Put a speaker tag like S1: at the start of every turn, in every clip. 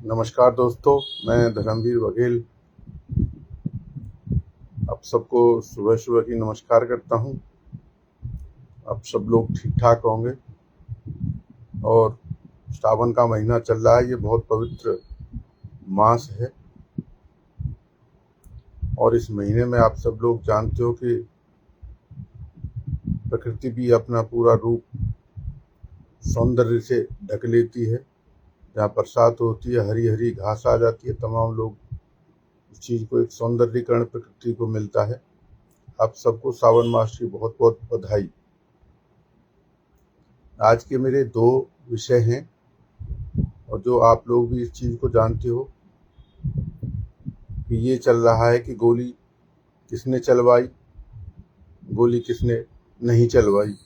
S1: नमस्कार दोस्तों, मैं धर्मवीर बघेल आप सबको सुबह सुबह की नमस्कार करता हूं। आप सब लोग ठीक ठाक होंगे और श्रावण का महीना चल रहा है। ये बहुत पवित्र मास है और इस महीने में आप सब लोग जानते हो कि प्रकृति भी अपना पूरा रूप सौंदर्य से ढक लेती है। जहाँ बरसात होती है, हरी हरी घास आ जाती है, तमाम लोग इस चीज़ को एक सौंदर्यीकरण प्रकृति को मिलता है। आप सबको सावन मास की बहुत बहुत बधाई। आज के मेरे दो विषय हैं और जो आप लोग भी इस चीज़ को जानते हो कि ये चल रहा है कि गोली किसने चलवाई, गोली किसने नहीं चलवाई,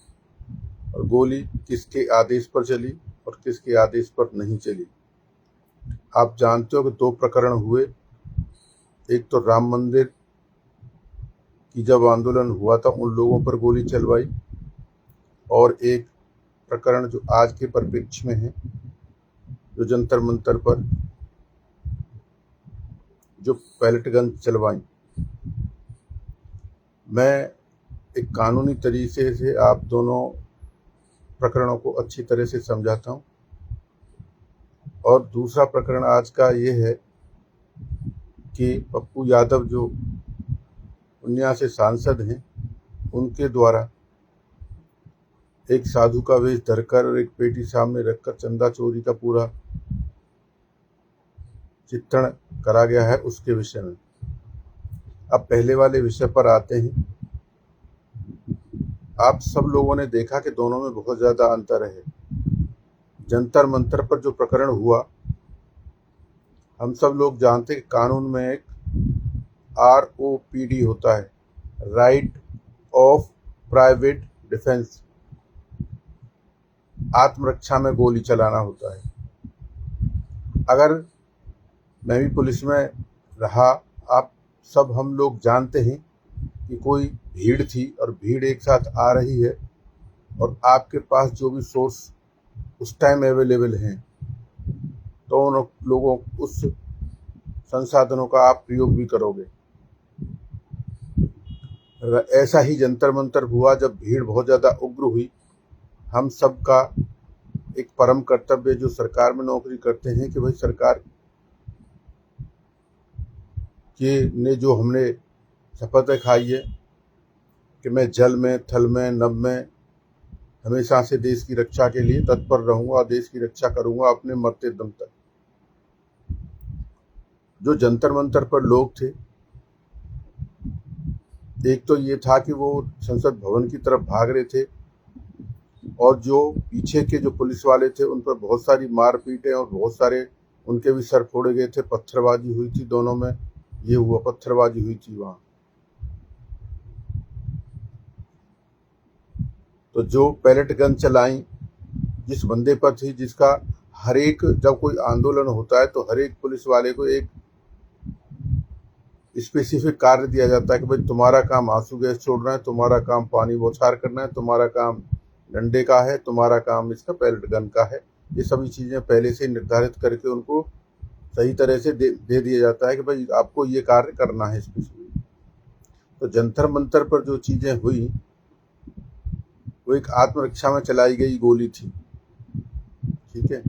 S1: और गोली किसके आदेश पर चली और किसके आदेश पर नहीं चली। आप जानते हो कि दो प्रकरण हुए। एक तो राम मंदिर की जब आंदोलन हुआ था उन लोगों पर गोली चलवाई, और एक प्रकरण जो आज के परिप्रेक्ष्य में है, जो जंतर मंतर पर जो पैलेट गन चलवाई। मैं एक कानूनी तरीके से आप दोनों प्रकरणों को अच्छी तरह से समझाता हूँ। और दूसरा प्रकरण आज का ये है कि पप्पू यादव जो उन्या से सांसद हैं, उनके द्वारा एक साधु का वेश धरकर और एक पेटी सामने रखकर चंदा चोरी का पूरा चित्रण करा गया है, उसके विषय में। अब पहले वाले विषय पर आते हैं। आप सब लोगों ने देखा कि दोनों में बहुत ज़्यादा अंतर है। जंतर मंतर पर जो प्रकरण हुआ, हम सब लोग जानते हैं कि कानून में एक ROPD होता है, राइट ऑफ प्राइवेट डिफेंस। आत्मरक्षा में गोली चलाना होता है। अगर मैं भी पुलिस में रहा, आप सब हम लोग जानते हैं कि कोई भीड़ थी और भीड़ एक साथ आ रही है और आपके पास जो भी सोर्स उस टाइम अवेलेबल हैं, तो उन लोगों उस संसाधनों का आप प्रयोग भी करोगे। ऐसा ही जंतर मंतर हुआ जब भीड़ बहुत ज़्यादा उग्र हुई। हम सब का एक परम कर्तव्य जो सरकार में नौकरी करते हैं कि भाई सरकार के ने जो हमने शपथ खाई है कि मैं जल में, थल में, नभ में हमेशा से देश की रक्षा के लिए तत्पर रहूंगा और देश की रक्षा करूंगा अपने मरते दम तक। जो जंतर मंतर पर लोग थे, एक तो ये था कि वो संसद भवन की तरफ भाग रहे थे और जो पीछे के जो पुलिस वाले थे उन पर बहुत सारी मारपीटें और बहुत सारे उनके भी सर फोड़े गए थे। पत्थरबाजी हुई थी, दोनों में ये हुआ, पत्थरबाजी हुई थी वहाँ। तो जो पैलेट गन चलाई जिस बंदे पर थी, जिसका हर एक, जब कोई आंदोलन होता है तो हर एक पुलिस वाले को एक स्पेसिफिक कार्य दिया जाता है कि भाई तुम्हारा काम आंसू गैस छोड़ना है, तुम्हारा काम पानी बौछार करना है, तुम्हारा काम डंडे का है, तुम्हारा काम इसका पैलेट गन का है। ये सभी चीज़ें पहले से निर्धारित करके उनको सही तरह से दे दिया जाता है कि भाई आपको ये कार्य करना है स्पेसिफिक। तो जंतर मंतर पर जो चीज़ें हुई वो एक आत्मरक्षा में चलाई गई गोली थी, ठीक है।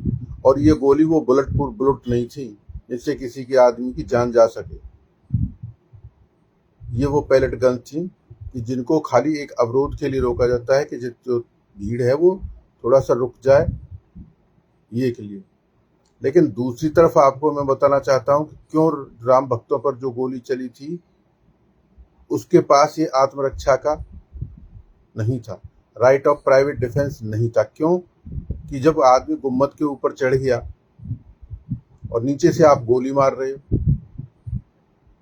S1: और ये गोली वो बुलेट प्रूफ बुलेट नहीं थी जिससे किसी की आदमी की जान जा सके। ये वो पैलेट गन थी कि जिनको खाली एक अवरोध के लिए रोका जाता है कि जो भीड़ है वो थोड़ा सा रुक जाए, ये के लिए। लेकिन दूसरी तरफ आपको मैं बताना चाहता हूँ कि क्यों राम भक्तों पर जो गोली चली थी उसके पास ये आत्मरक्षा का नहीं था, राइट ऑफ प्राइवेट डिफेंस नहीं था। क्यों कि जब आदमी गुम्मद के ऊपर चढ़ गया और नीचे से आप गोली मार रहे हो,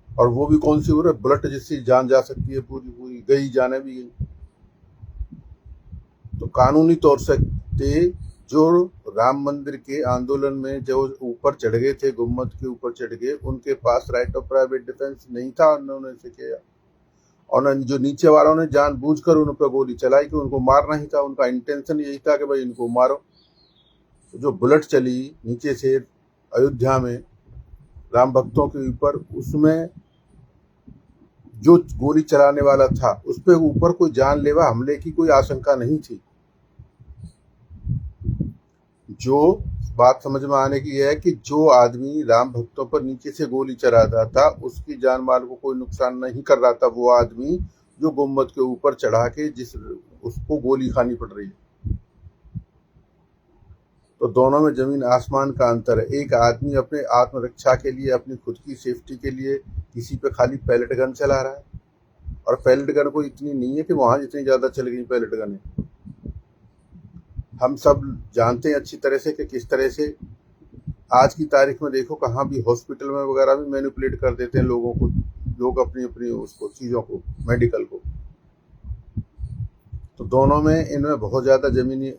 S1: और वो भी कौन सी हो रहा है, बुलेट जिससे जान जा सकती है, पूरी पूरी गई, जाने भी गई। तो कानूनी तौर से जो राम मंदिर के आंदोलन में जो ऊपर चढ़ गए थे, गुम्मद के ऊपर चढ़ गए, उनके पास राइट ऑफ प्राइवेट डिफेंस नहीं था, उन्होंने इसे किया। और जो नीचे वालों ने जानबूझकर उन पर गोली चलाई कि उनको मारना ही था, उनका इंटेंशन यही था कि भाई इनको मारो। तो जो बुलेट चली नीचे से अयोध्या में राम भक्तों के ऊपर, उसमें जो गोली चलाने वाला था उस पे ऊपर कोई जानलेवा हमले की कोई आशंका नहीं थी। जो बात समझ में आने की है कि जो आदमी राम भक्तों पर नीचे से गोली चलाता था उसकी जान माल को कोई नुकसान नहीं कर रहा था, वो आदमी जो गुम्बद के ऊपर चढ़ा के जिस उसको गोली खानी पड़ रही है। तो दोनों में जमीन आसमान का अंतर है। एक आदमी अपने आत्मरक्षा के लिए, अपनी खुद की सेफ्टी के लिए किसी पे खाली पैलेट गन चला रहा है, और पैलेट गन कोई इतनी नहीं है कि वहां जितनी ज्यादा चल गई पैलेट गन है। हम सब जानते हैं अच्छी तरह से कि किस तरह से आज की तारीख में देखो कहाँ भी हॉस्पिटल में वगैरह भी मैनिपुलेट कर देते हैं लोगों को, लोग अपनी अपनी उसको चीज़ों को, मेडिकल को। तो दोनों में इनमें बहुत ज़्यादा ज़मीनी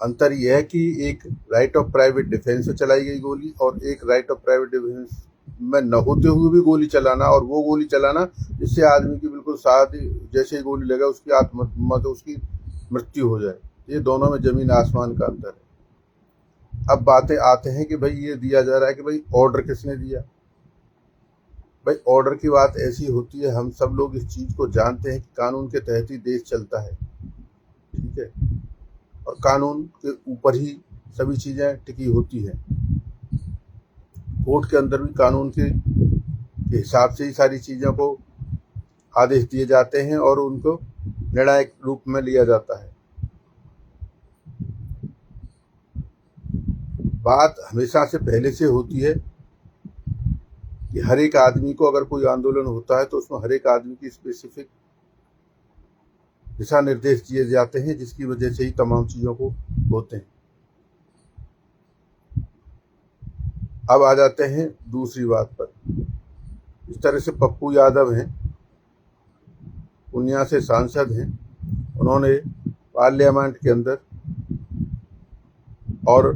S1: अंतर यह है कि एक राइट ऑफ प्राइवेट डिफेंस में चलाई गई गोली और एक राइट ऑफ प्राइवेट डिफेंस में न होते हुए भी गोली चलाना, और वो गोली चलाना जिससे आदमी की बिल्कुल साथ जैसे ही गोली लगा उसकी मृत्यु हो जाए। ये दोनों में ज़मीन आसमान का अंतर है। अब बातें आते हैं कि भाई ये दिया जा रहा है कि भाई ऑर्डर किसने दिया। भाई ऑर्डर की बात ऐसी होती है, हम सब लोग इस चीज़ को जानते हैं कि कानून के तहत ही देश चलता है, ठीक है, और कानून के ऊपर ही सभी चीज़ें टिकी होती हैं। कोर्ट के अंदर भी कानून के हिसाब से ही सारी चीज़ों को आदेश दिए जाते हैं और उनको निर्णायक रूप में लिया जाता है। बात हमेशा से पहले से होती है कि हर एक आदमी को अगर कोई आंदोलन होता है तो उसमें हर एक आदमी की स्पेसिफिक दिशा निर्देश दिए जाते हैं, जिसकी वजह से ही तमाम चीज़ों को होते हैं। अब आ जाते हैं दूसरी बात पर। इस तरह से पप्पू यादव हैं, पूर्णिया से सांसद हैं, उन्होंने पार्लियामेंट के अंदर और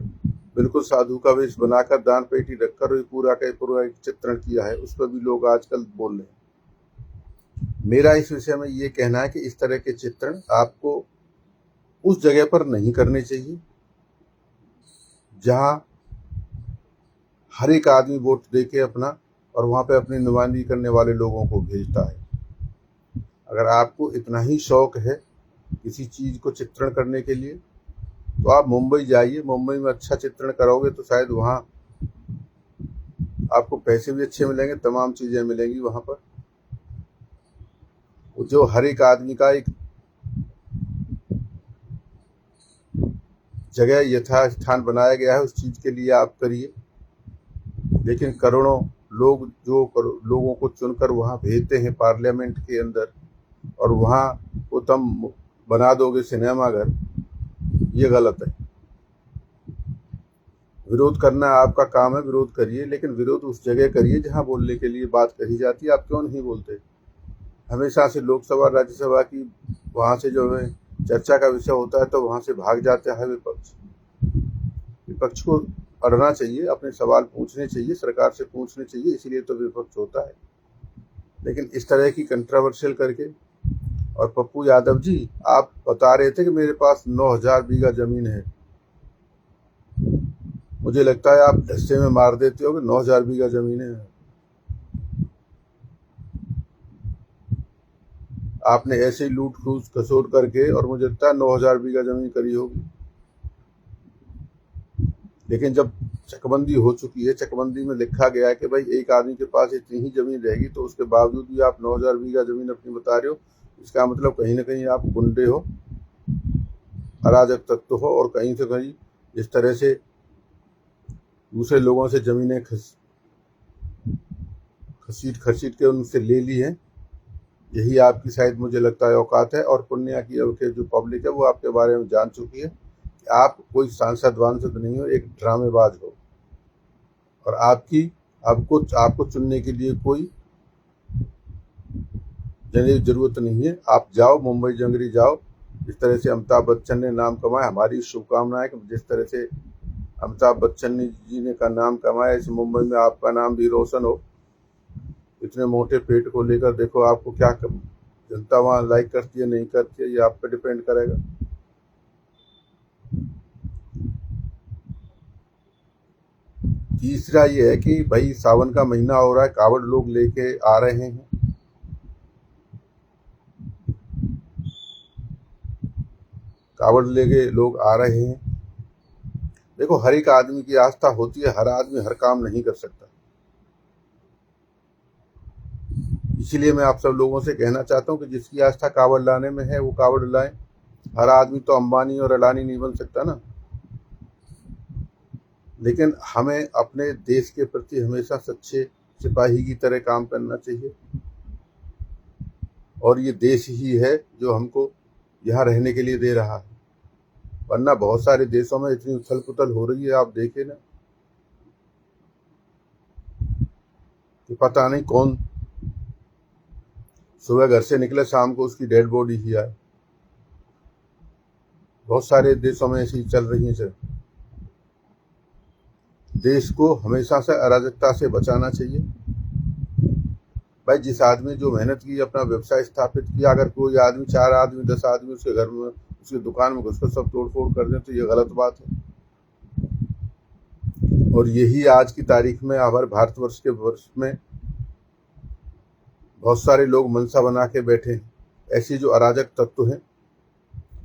S1: बिल्कुल साधु का वेश बनाकर दान पेटी रखकर पूरा का पूरा एक चित्रण किया है, उस पर भी लोग आजकल बोल रहे हैं। मेरा इस विषय में ये कहना है कि इस तरह के चित्रण आपको उस जगह पर नहीं करने चाहिए जहां हर एक आदमी वोट देके अपना और वहां पे अपनी नुमाइंदगी करने वाले लोगों को भेजता है। अगर आपको इतना ही शौक है किसी चीज को चित्रण करने के लिए तो आप मुंबई जाइए, मुंबई में अच्छा चित्रण करोगे तो शायद वहाँ आपको पैसे भी अच्छे मिलेंगे, तमाम चीज़ें मिलेंगी वहाँ पर। जो हर एक आदमी का एक जगह यथास्थान बनाया गया है उस चीज़ के लिए आप करिए। लेकिन करोड़ों लोग जो लोगों को चुनकर वहाँ भेजते हैं पार्लियामेंट के अंदर और वहाँ वो तुम बना दोगे सिनेमाघर, ये गलत है। विरोध करना आपका काम है, विरोध करिए, लेकिन विरोध उस जगह करिए जहां बोलने के लिए बात कही जाती है। आप क्यों नहीं बोलते? हमेशा से लोकसभा राज्यसभा की वहां से जो है चर्चा का विषय होता है तो वहां से भाग जाता है विपक्ष। विपक्ष को अड़ना चाहिए, अपने सवाल पूछने चाहिए, सरकार से पूछने चाहिए, इसीलिए तो विपक्ष होता है। लेकिन इस तरह की कंट्रोवर्शियल करके। और पप्पू यादव जी, आप बता रहे थे कि मेरे पास 9,000 बीघा जमीन है। मुझे लगता है आप धस्से में मार देते हो कि 9,000 बीघा जमीन है। आपने ऐसे ही लूट खसूट खसोट करके, और मुझे लगता है 9,000 बीघा जमीन करी होगी। लेकिन जब चकबंदी हो चुकी है, चकबंदी में लिखा गया है कि भाई एक आदमी के पास इतनी ही जमीन रहेगी, तो उसके बावजूद भी आप 9,000 बीघा जमीन अपनी बता रहे हो। इसका मतलब कहीं ना कहीं आप गुंडे हो, अराजक तत्व हो, और कहीं से कहीं इस तरह से दूसरे लोगों से जमीनें खसीट के उनसे ले ली हैं। यही आपकी शायद मुझे लगता है औकात है। और पूर्णिया की के जो पब्लिक है वो आपके बारे में जान चुकी है कि आप कोई सांसद वांसद नहीं हो, एक ड्रामेबाज हो, और आपको चुनने के लिए कोई जरूरत नहीं है। आप जाओ, मुंबई जंगरी जाओ। जिस तरह से अमिताभ बच्चन ने नाम कमाया, हमारी शुभकामनाएं कि जिस तरह से अमिताभ बच्चन जी ने का नाम कमाया, इस मुंबई में आपका नाम भी रोशन हो। इतने मोटे पेट को लेकर देखो आपको क्या जनता वहाँ लाइक करती है नहीं करती है, ये आप पे डिपेंड करेगा। तीसरा ये है कि भाई सावन का महीना हो रहा है, कावड़ लोग लेके आ रहे हैं, कावड़ लेके लोग आ रहे हैं। देखो, हर एक आदमी की आस्था होती है, हर आदमी हर काम नहीं कर सकता। इसीलिए मैं आप सब लोगों से कहना चाहता हूँ कि जिसकी आस्था कावड़ लाने में है वो कावड़ लाए। हर आदमी तो अंबानी और अडानी नहीं बन सकता ना। लेकिन हमें अपने देश के प्रति हमेशा सच्चे सिपाही की तरह काम करना चाहिए, और ये देश ही है जो हमको यहाँ रहने के लिए दे रहा है। वरना बहुत सारे देशों में इतनी उथल पुथल हो रही है, आप देखे ना, कि पता नहीं कौन सुबह घर से निकले शाम को उसकी डेड बॉडी ही आए। बहुत सारे देशों में ऐसी चल रही है। देश को हमेशा से अराजकता से बचाना चाहिए। भाई, जिस आदमी जो मेहनत की, अपना व्यवसाय स्थापित किया, अगर कोई आदमी, 4 आदमी 10 आदमी उसके घर में, उसकी दुकान में घुसकर सब तोड़ फोड़ कर दें तो ये गलत बात है। और यही आज की तारीख में हमारे भारतवर्ष के वर्ष में बहुत सारे लोग मनसा बना के बैठे हैं। ऐसे जो अराजक तत्व हैं,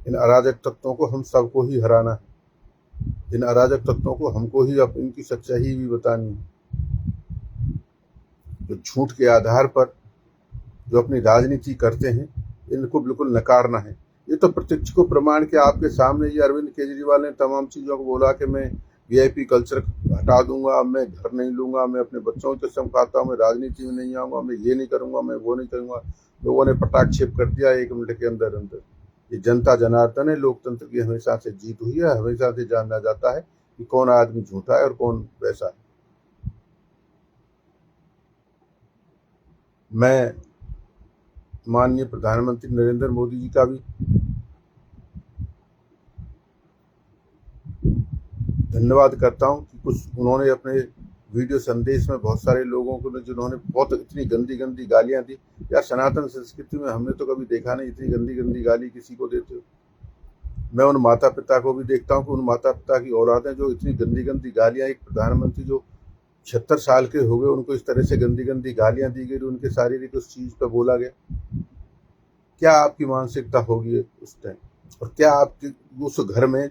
S1: इन अराजक तत्वों को हम सबको ही हराना है। इन अराजक तत्वों को हमको ही अब इनकी सच्चाई भी बतानी है। जो झूठ के आधार पर जो अपनी राजनीति करते हैं, इनको बिल्कुल नकारना है। ये तो प्रत्यक्ष को प्रमाण के आपके सामने ही अरविंद केजरीवाल ने तमाम चीज़ों को बोला कि मैं वीआईपी कल्चर हटा दूंगा, मैं घर नहीं लूंगा, मैं अपने बच्चों की कसम खाता हूँ, मैं राजनीति में नहीं आऊँगा, मैं ये नहीं करूँगा, मैं वो नहीं करूँगा। लोगों ने पटाक्षेप कर दिया 1 मिनट के अंदर अंदर। ये जनता जनार्दन है, लोकतंत्र की हमेशा से जीत हुई है। हमेशा से जाना जाता है कि कौन आदमी झूठा है और कौन वैसा है। मैं माननीय प्रधानमंत्री नरेंद्र मोदी जी का भी धन्यवाद करता हूं कि कुछ उन्होंने अपने वीडियो संदेश में बहुत सारे लोगों को, जिन्होंने बहुत इतनी गंदी गंदी गालियां दी। यार, सनातन संस्कृति में हमने तो कभी देखा नहीं इतनी गंदी गंदी गाली किसी को देते हो। मैं उन माता पिता को भी देखता हूँ कि उन माता पिता की औलादें जो इतनी गंदी गंदी गालियां, एक प्रधानमंत्री जो 76 साल के हो गए, उनको इस तरह से गंदी गंदी गालियां दी गई, उनके शारीरिक उस चीज पर बोला गया। क्या आपकी मानसिकता होगी उस टाइम? और क्या आपकी उस घर में,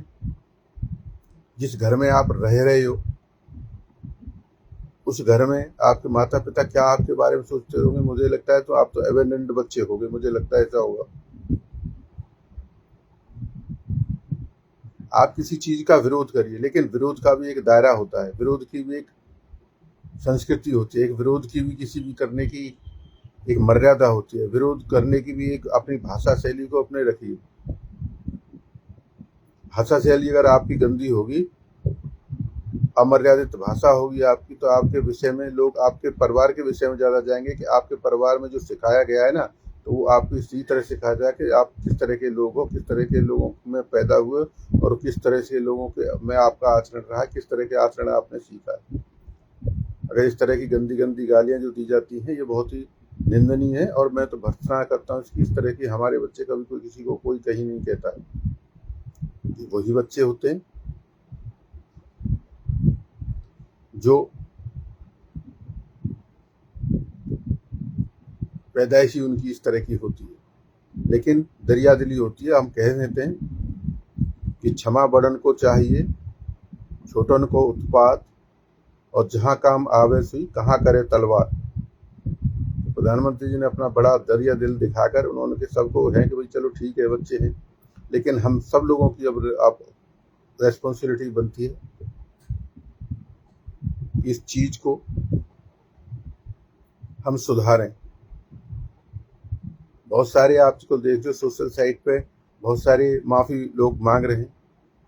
S1: जिस घर में आप रह रहे हो, उस घर में आपके माता पिता क्या आपके बारे में सोचते होंगे? मुझे लगता है तो आप तो एबेंडेंट बच्चे हो गए, मुझे लगता है ऐसा होगा। आप किसी चीज का विरोध करिए, लेकिन विरोध का भी एक दायरा होता है, विरोध की भी एक संस्कृति होती है, एक विरोध की भी किसी भी करने की एक मर्यादा होती है, विरोध करने की भी एक अपनी भाषा शैली को अपने रखिए। भाषा शैली अगर आपकी गंदी होगी, अमर्यादित भाषा होगी आपकी, तो आपके विषय में लोग आपके परिवार के विषय में ज़्यादा जाएंगे कि आपके परिवार में जो सिखाया गया है ना, तो वो आपको इसी तरह सिखाया जाए कि आप किस तरह के लोग हो, किस तरह के लोगों में पैदा हुए और किस तरह से लोगों के में आपका आचरण रहा है, किस तरह के आचरण आपने सीखा है। अगर इस तरह की गंदी गंदी गालियाँ जो दी जाती हैं, ये बहुत ही निंदनीय है। और मैं तो भर्त्सना करता हूँ इसकी। इस तरह की हमारे बच्चे कभी कोई किसी को कोई कहीं नहीं कहता है। वही बच्चे होते हैं जो पैदाइशी उनकी इस तरह की होती है, लेकिन दरिया दिली होती है। हम कह देते हैं कि क्षमा बड़न को चाहिए, छोटन को उत्पात, और जहाँ काम आवे सुई कहाँ करे तलवार। प्रधानमंत्री जी ने अपना बड़ा दरिया दिल दिखाकर उन्होंने सबको है कि भाई चलो ठीक है, बच्चे हैं, लेकिन हम सब लोगों की अब रेस्पॉन्सिबिलिटी बनती है इस चीज को हम सुधारें। बहुत सारे आपको देख जो सोशल साइट पे बहुत सारे माफी लोग मांग रहे हैं।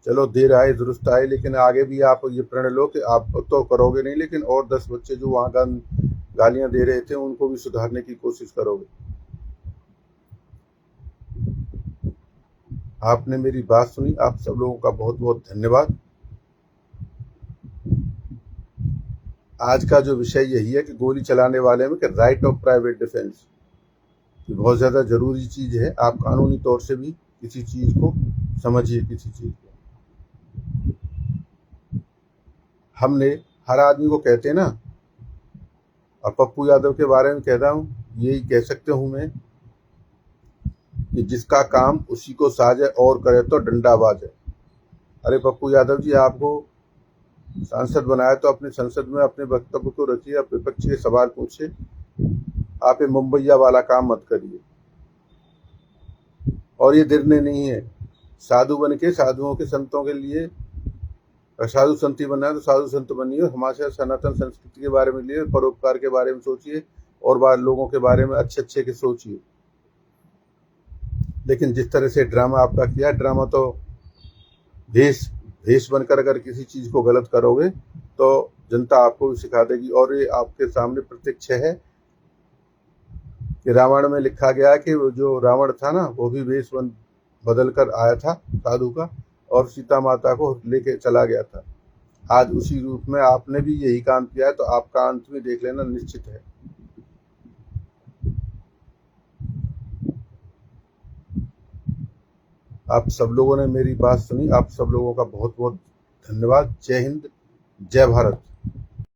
S1: चलो देर आए दुरुस्त आए, लेकिन आगे भी आप ये प्रण लो कि आप तो करोगे नहीं, लेकिन और 10 बच्चे जो वहाँ गालियां दे रहे थे उनको भी सुधारने की कोशिश करोगे। आपने मेरी बात सुनी, आप सब लोगों का बहुत बहुत धन्यवाद। आज का जो विषय यही है कि गोली चलाने वाले में कि राइट ऑफ प्राइवेट डिफेंस बहुत ज़्यादा ज़रूरी चीज़ है। आप कानूनी तौर से भी किसी चीज़ को समझिए। किसी चीज़ को हमने हर आदमी को कहते हैं ना, और पप्पू यादव के बारे में कहता हूँ, यही कह सकते हूँ मैं कि जिसका काम उसी को साज है और करे तो डंडाबाज है। अरे पप्पू यादव जी, आपको सांसद बनाया तो अपने संसद में अपने वक्तव्य को रखिए, अपने विपक्ष के सवाल पूछिए। आप ये मुंबईया वाला काम मत करिए। और ये निर्णय नहीं है साधु बन के साधुओं के संतों के लिए, साधु संत बनना है तो साधु संत बनिए, हमारे सनातन संस्कृति के बारे में लिए, परोपकार के बारे में सोचिए और लोगों के बारे में अच्छे अच्छे के सोचिए। लेकिन जिस तरह से ड्रामा आपका किया, ड्रामा तो भेष बनकर अगर किसी चीज को गलत करोगे तो जनता आपको भी सिखा देगी। और ये आपके सामने प्रत्यक्ष है कि रामायण में लिखा गया है कि जो रावण था ना, वो भी वेश बदल कर आया था साधु का, और सीता माता को लेके चला गया था। आज उसी रूप में आपने भी यही काम किया है, तो आपका अंत भी देख लेना निश्चित है। आप सब लोगों ने मेरी बात सुनी, आप सब लोगों का बहुत बहुत धन्यवाद। जय हिंद, जय भारत।